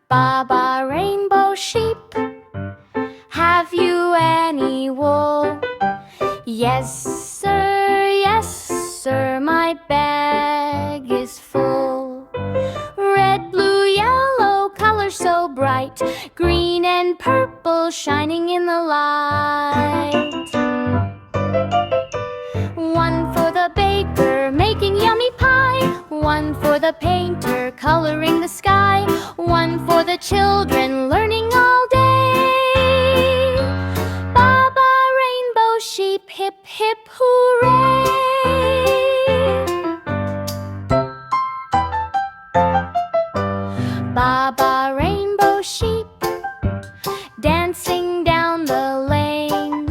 Baa Baa Rainbow Sheep, have you any wool? Yes, sir, my bag is full. Red, blue, yellow, colors so bright, green and purple shining in the light. One for the baker making yummy pie, one for the painter coloring the sky, one for the children learning all day. Baa Baa Rainbow Sheep, hip hip hooray! Baa Baa Rainbow Sheep, dancing down the lane,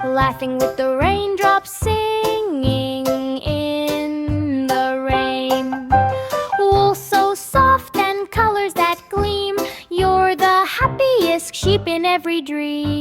laughing with the raindrops, singing in the rain. Wool so soft and colors that gleam, you're the happiest sheep in every dream.